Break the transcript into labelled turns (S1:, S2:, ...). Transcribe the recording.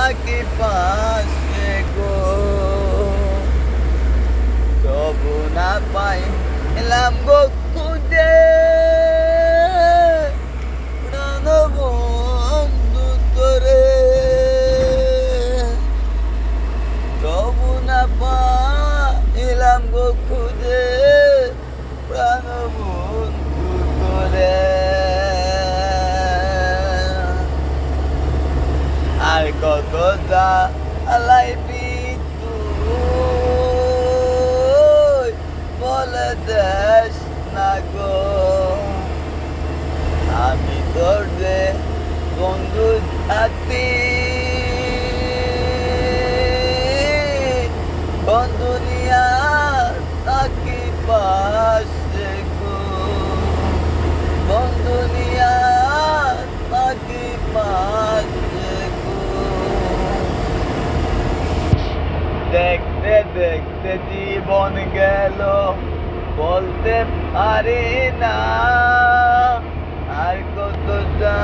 S1: থাকি পাশে গো, তবু না পাইলাম গো খুঁজে প্রাণ বন্ধু তোরে, তবু না পাইলাম গো খুঁজে প্রাণ বন্ধু তোরে। আর কত জ্বালাইবি তুই বলে দেশ না গো, আমি তোর যে বন্ধু সাথী, বন্ধু নিয়া থাকি পাশে গো, বন্ধু নিয়া থাকি পাশে গো। দেখতে দেখতে জীবন গেল বলতে পারি না, আর কতটা